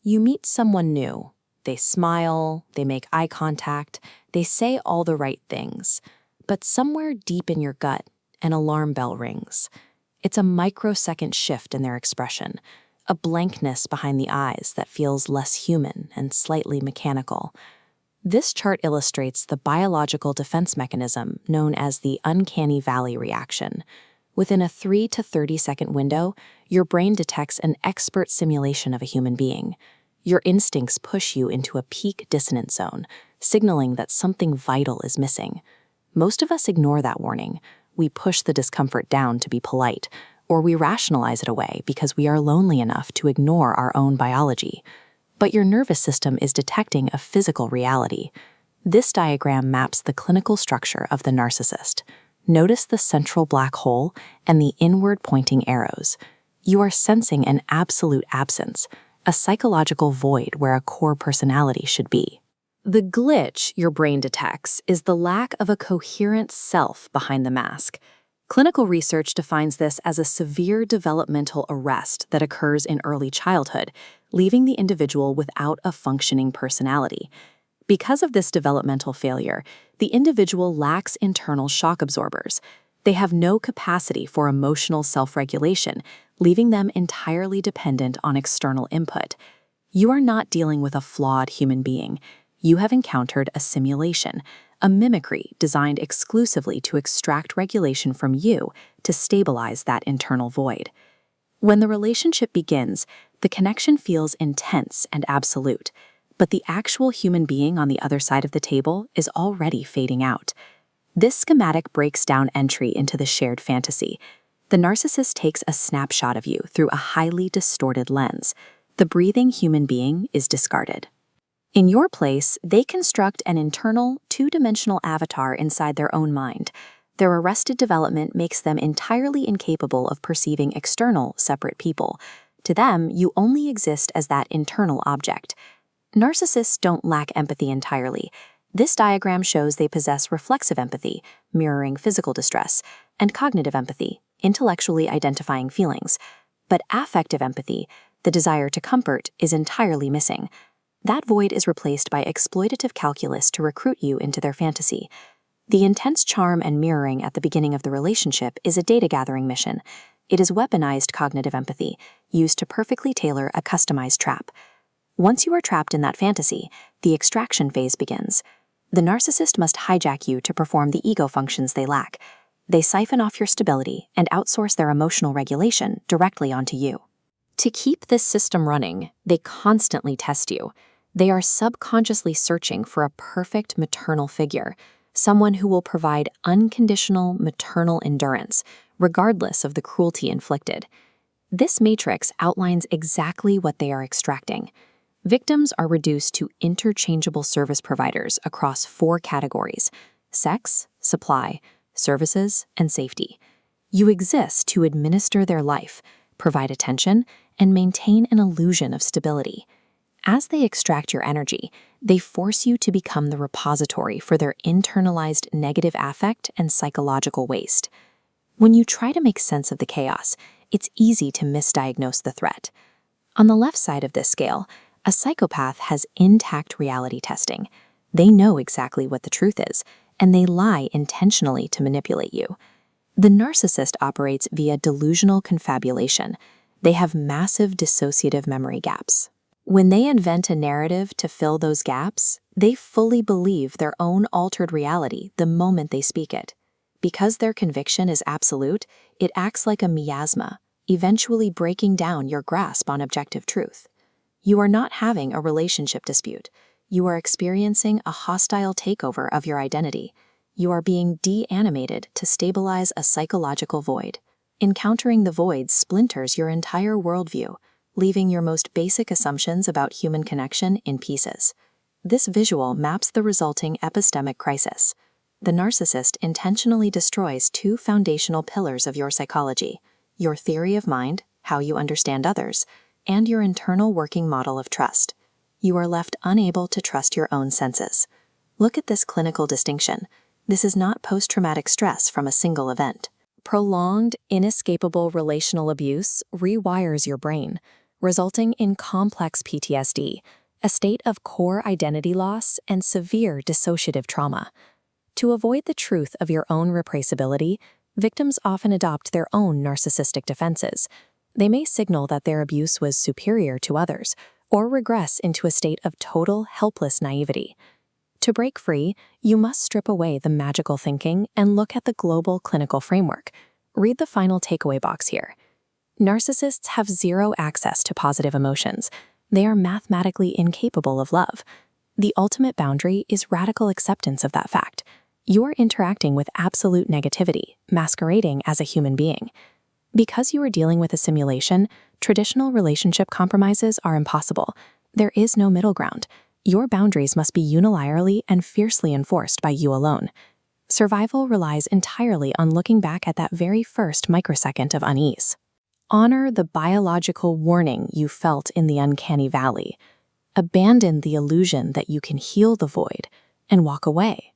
You meet someone new. They smile, they make eye contact, they say all the right things. But somewhere deep in your gut, an alarm bell rings. It's a microsecond shift in their expression, a blankness behind the eyes that feels less human and slightly mechanical. This chart illustrates the biological defense mechanism known as the uncanny valley reaction. Within a 3 to 30-second window, your brain detects an expert simulation of a human being. Your instincts push you into a peak dissonance zone, signaling that something vital is missing. Most of us ignore that warning. We push the discomfort down to be polite, or we rationalize it away because we are lonely enough to ignore our own biology. But your nervous system is detecting a physical reality. This diagram maps the clinical structure of the narcissist. Notice the central black hole and the inward-pointing arrows. You are sensing an absolute absence, a psychological void where a core personality should be. The glitch your brain detects is the lack of a coherent self behind the mask. Clinical research defines this as a severe developmental arrest that occurs in early childhood, leaving the individual without a functioning personality. Because of this developmental failure, the individual lacks internal shock absorbers. They have no capacity for emotional self-regulation, leaving them entirely dependent on external input. You are not dealing with a flawed human being. You have encountered a simulation, a mimicry designed exclusively to extract regulation from you to stabilize that internal void. When the relationship begins, the connection feels intense and absolute, but the actual human being on the other side of the table is already fading out. This schematic breaks down entry into the shared fantasy. The narcissist takes a snapshot of you through a highly distorted lens. The breathing human being is discarded. In your place, they construct an internal, two-dimensional avatar inside their own mind. Their arrested development makes them entirely incapable of perceiving external, separate people. To them, you only exist as that internal object. Narcissists don't lack empathy entirely. This diagram shows they possess reflexive empathy, mirroring physical distress, and cognitive empathy, intellectually identifying feelings. But affective empathy, the desire to comfort, is entirely missing. That void is replaced by exploitative calculus to recruit you into their fantasy. The intense charm and mirroring at the beginning of the relationship is a data-gathering mission. It is weaponized cognitive empathy, used to perfectly tailor a customized trap. Once you are trapped in that fantasy, the extraction phase begins. The narcissist must hijack you to perform the ego functions they lack. They siphon off your stability and outsource their emotional regulation directly onto you. To keep this system running, they constantly test you. They are subconsciously searching for a perfect maternal figure, someone who will provide unconditional maternal endurance, regardless of the cruelty inflicted. This matrix outlines exactly what they are extracting. Victims are reduced to interchangeable service providers across 4 categories: sex, supply, services, and safety. You exist to administer their life, provide attention, and maintain an illusion of stability. As they extract your energy, they force you to become the repository for their internalized negative affect and psychological waste. When you try to make sense of the chaos, it's easy to misdiagnose the threat. On the left side of this scale, a psychopath has intact reality testing. They know exactly what the truth is, and they lie intentionally to manipulate you. The narcissist operates via delusional confabulation. They have massive dissociative memory gaps. When they invent a narrative to fill those gaps, they fully believe their own altered reality the moment they speak it. Because their conviction is absolute, it acts like a miasma, eventually breaking down your grasp on objective truth. You are not having a relationship dispute. You are experiencing a hostile takeover of your identity. You are being de-animated to stabilize a psychological void. Encountering the void splinters your entire worldview, leaving your most basic assumptions about human connection in pieces. This visual maps the resulting epistemic crisis. The narcissist intentionally destroys 2 foundational pillars of your psychology: your theory of mind, how you understand others, and your internal working model of trust. You are left unable to trust your own senses. Look at this clinical distinction. This is not post-traumatic stress from a single event. Prolonged, inescapable relational abuse rewires your brain. resulting in complex PTSD, a state of core identity loss and severe dissociative trauma. To avoid the truth of your own repressibility, victims often adopt their own narcissistic defenses. They may signal that their abuse was superior to others, or regress into a state of total, helpless naivety. To break free, you must strip away the magical thinking and look at the global clinical framework. Read the final takeaway box here. Narcissists have zero access to positive emotions. They are mathematically incapable of love. The ultimate boundary is radical acceptance of that fact. You're interacting with absolute negativity, masquerading as a human being. Because you are dealing with a simulation, traditional relationship compromises are impossible. There is no middle ground. Your boundaries must be unilaterally and fiercely enforced by you alone. Survival relies entirely on looking back at that very first microsecond of unease. Honor the biological warning you felt in the uncanny valley. Abandon the illusion that you can heal the void and walk away.